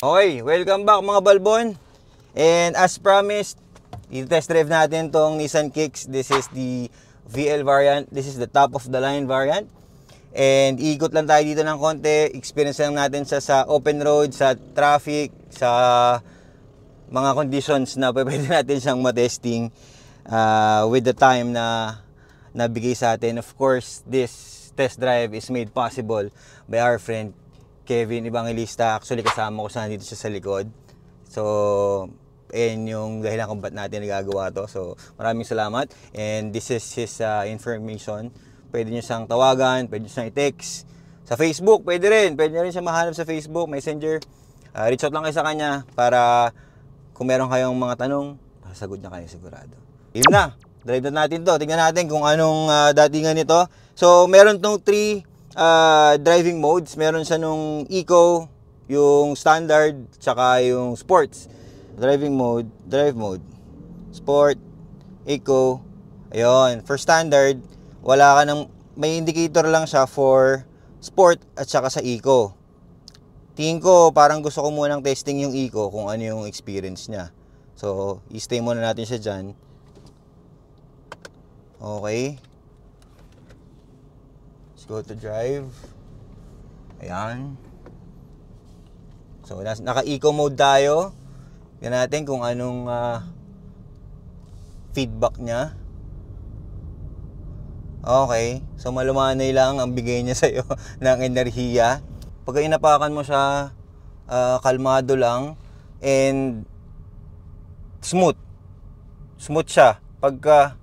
Okay, welcome back mga balbon. And as promised, i-test drive natin tong Nissan Kicks. This is the VL variant. This is the top of the line variant. And ikot lang tayo dito ng konti. Experience lang natin siya sa open road, sa traffic, sa mga conditions na pwede natin siyang matesting with the time na nabigay sa atin. Of course, this test drive is made possible by our friend Kevin Evangelista. Actually, kasama ko siya dito sa likod. So, and yung dahilan kung ba't natin nagagawa to. So, maraming salamat. And this is his information. Pwede nyo siyang tawagan, pwede nyo siyang i-text. Sa Facebook, pwede rin. Pwede nyo rin siya mahanap sa Facebook, Messenger. Reach out lang kayo sa kanya para kung meron kayong mga tanong, sasagot niya kayo sigurado. Yun na. Drive na natin to. Tingnan natin kung anong datingan nito. So, meron tong 3 driving modes. Meron siya nung Eco, yung Standard, tsaka yung Sports. Driving mode, Drive mode, Sport, Eco. Ayun, for Standard, wala ka nang, may indicator lang siya for Sport at saka sa Eco. Tingin ko, parang gusto ko munang testing yung Eco kung ano yung experience niya. So, i-stay muna natin siya dyan. Okay. Go to drive. Ayan. So, naka-eco mode tayo. Tignan natin kung anong feedback niya. Okay. So, malumanay lang ang bigay niya sa'yo ng enerhiya. Pagka inapakan mo siya, kalmado lang. And smooth. Smooth siya. Pagka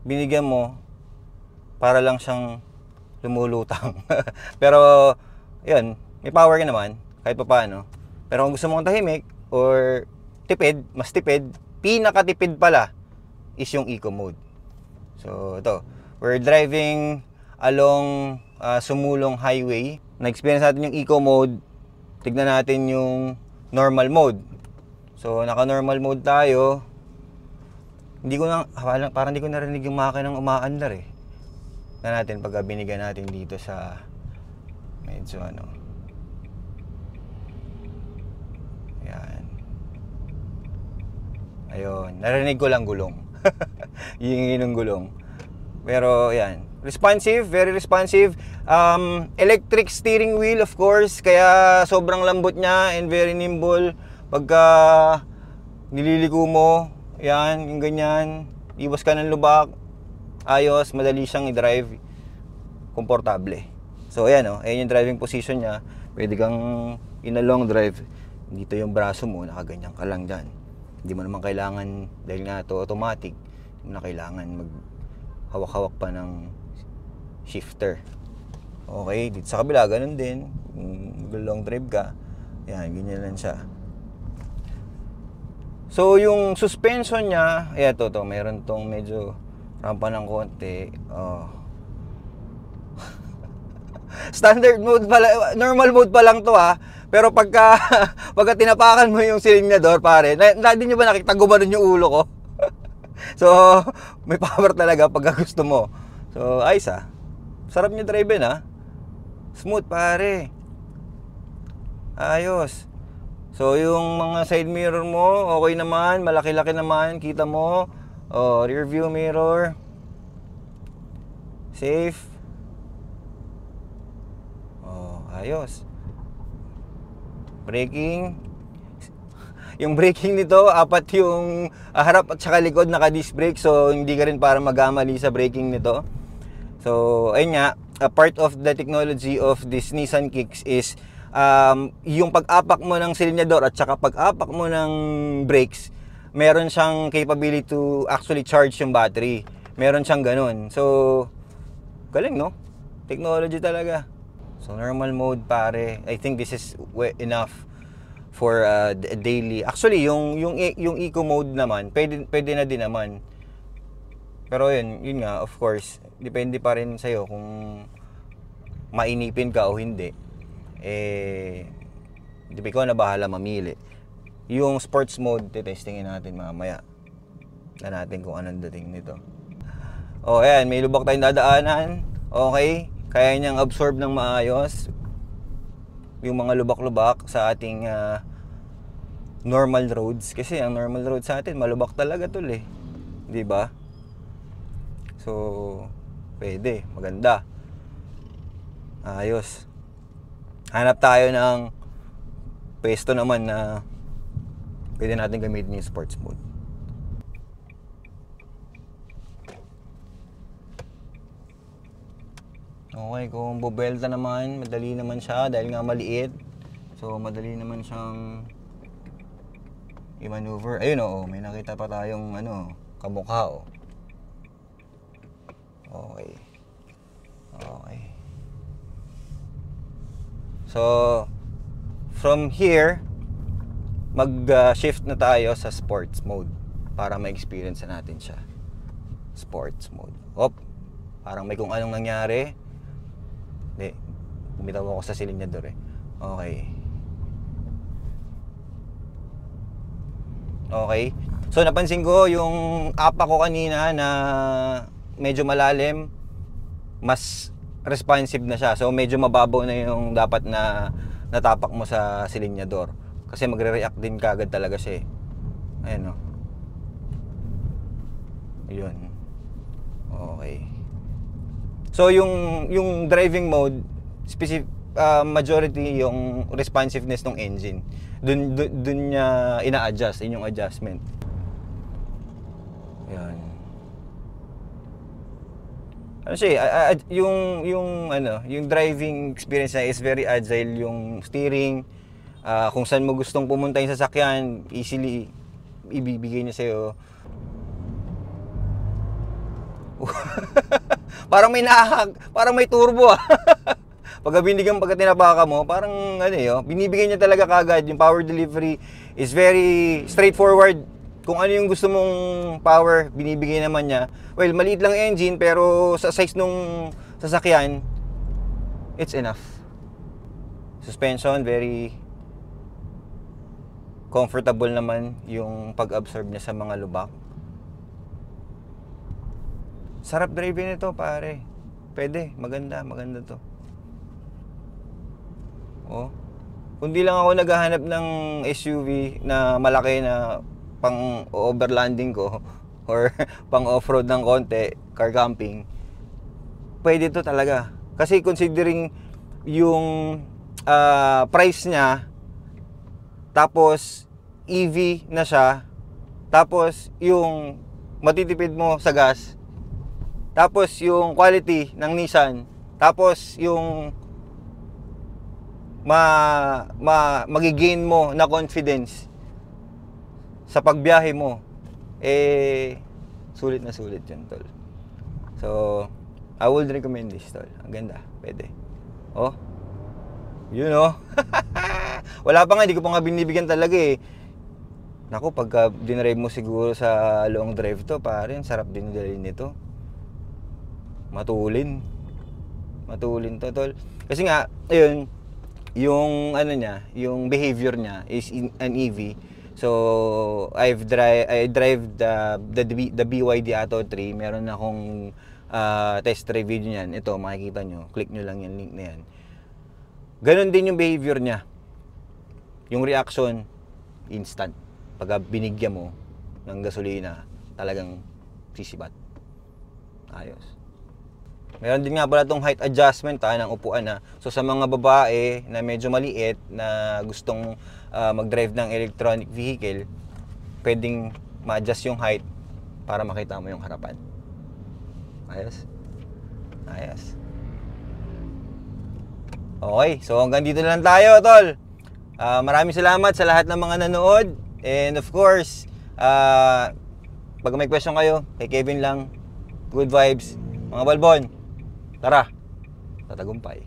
binigyan mo, para lang siyang lumulutang. Pero, yun, may power ka naman, kahit pa paano. Pero kung gusto mong tahimik, or tipid, mas tipid, pinakatipid pala, is yung Eco mode. So, ito. We're driving along Sumulong Highway. Na-experience natin yung Eco mode. Tignan natin yung normal mode. So, naka-normal mode tayo. Hindi ko na, parang hindi ko narinig yung makinang umaandar eh. Na natin pagka binigyan natin dito sa medyo ano. Yan. Ayun, narinig ko lang gulong. Yung ng gulong. Pero yan, responsive, very responsive. Electric steering wheel of course, kaya sobrang lambot niya and very nimble pagka nililiko mo. Yan, yung ganyan. Iwas ka ng lubak. Ayos, madali siyang i-drive, komportable. So ayan o, ayan yung driving position niya. Pwede kang in a long drive. Dito yung braso mo, nakaganyan ka lang dyan. Hindi mo naman kailangan, dahil nga ito automatic, hindi mo na kailangan maghawak-hawak pa ng shifter. Okay, dito sa kabila, ganun din. Long drive ka, ayan, ganyan lang siya. So yung suspension niya, ayan to, meron tong medyo rampa ng konti. Standard mode pala, normal mode pa lang to ha. Pero pagka tinapakan mo yung silinyador, pare, hindi nyo ba nakita gumanon yung ulo ko? So, may power talaga pagka gusto mo. So, ayos ha. Sarap nyo drive ha. Smooth pare. Ayos. So, yung mga side mirror mo, okay naman, malaki-laki naman, kita mo. Rear view mirror. Safe. Ayos. Braking. Yung braking nito, apat yung harap at saka likod naka-disc brake. So, hindi ka rin para magamali sa braking nito. So, ayun nga, a part of the technology of this Nissan Kicks is yung pag-apak mo ng silinyador at saka pag-apak mo ng brakes, meron siyang capability to actually charge yung battery. Meron siyang ganun. So, galing no? Technology talaga. So, normal mode pare. I think this is enough for daily. Actually, yung Eco mode naman, pwede na din naman. Pero yun nga, of course, depende pa rin sa'yo kung mainipin ka o hindi. Di ba ikaw na bahala mamili. Yung sports mode, testingin natin mamaya. Na natin kung anong dating nito. Ayan, may lubak tayong dadaanan. Okay, kaya niyang absorb ng maayos. yung mga lubak-lubak sa ating normal roads. Kasi ang normal road sa atin, malubak talaga tol eh. Di ba? So, pwede. Maganda. Ayos. Hanap tayo ng pwesto naman na pwede natin gamitin yung sports mode. Okay, kung bubelta naman, madali naman siya dahil nga maliit. So, madali naman siyang i-maneuver. Ayun oo, may nakita pa tayong kamukha oh. Okay. Okay. So, from here, mag-shift na tayo sa sports mode para ma-experience natin siya. Sports mode. Hop. Parang may kung anong nangyari. Hindi. Bumitaw ako sa silinyador eh. Okay. Okay. So, napansin ko yung apa ko kanina na medyo malalim, mas responsive na siya. So, medyo mababaw na yung dapat na natapak mo sa silinyador. Kasi magre-react din kagad talaga siya eh. Ayan o. Yun. Okay. So, yung driving mode, majority yung responsiveness ng engine. Dun niya ina-adjust, yung adjustment. Yan. Ano siya, yung driving experience niya is very agile, yung steering, kung saan mo gustong pumunta yung sasakyan, easily ibibigay niya sa'yo. Parang may turbo ah. Pagka tinapaka mo, parang binibigay niya talaga kagad. Yung power delivery is very straightforward. Kung ano yung gusto mong power, binibigay naman niya. Well, maliit lang engine, pero sa size nung sasakyan, it's enough. Suspension, very comfortable naman yung pag-absorb niya sa mga lubak. Sarap driving nito, pare. Pwede, maganda to. Oh. Kundi lang ako naghahanap ng SUV na malaki na pang overlanding ko or pang off-road ng konti, car camping. Pwede to talaga. Kasi considering yung price niya, tapos EV na siya, tapos yung matitipid mo sa gas, tapos yung quality ng Nissan, tapos yung magigain mo na confidence sa pagbiyahe mo, sulit na sulit yun, tol. So, I would recommend this, tol. Ang ganda, pwede. Oh, yun oh. Wala pa nga, hindi ko pa nga binibigyan talaga eh. Naku, pagka dinrive mo siguro sa long drive to, pare, sarap din dalhin nito. Matulin to, tol. Kasi nga, ayun, yung yung behavior niya is an EV. So, I drive the BYD Atto 3. Meron akong test drive video niyan. Ito, makikita nyo. Click nyo lang yung link na yan. Ganon din yung behavior niya. Yung reaction, instant. Pag binigyan mo ng gasolina, talagang sisibat. Ayos. Meron din nga pala itong height adjustment ng upuan na. So sa mga babae na medyo maliit na gustong mag-drive ng electronic vehicle, pwedeng ma-adjust yung height para makita mo yung harapan. Ayos. Ayos. Okay, so hanggang dito na lang tayo, tol. Maraming salamat sa lahat ng mga nanood. And of course, pag may question kayo, kay Kevin lang. Good vibes. Mga balbon, tara, tatagumpay.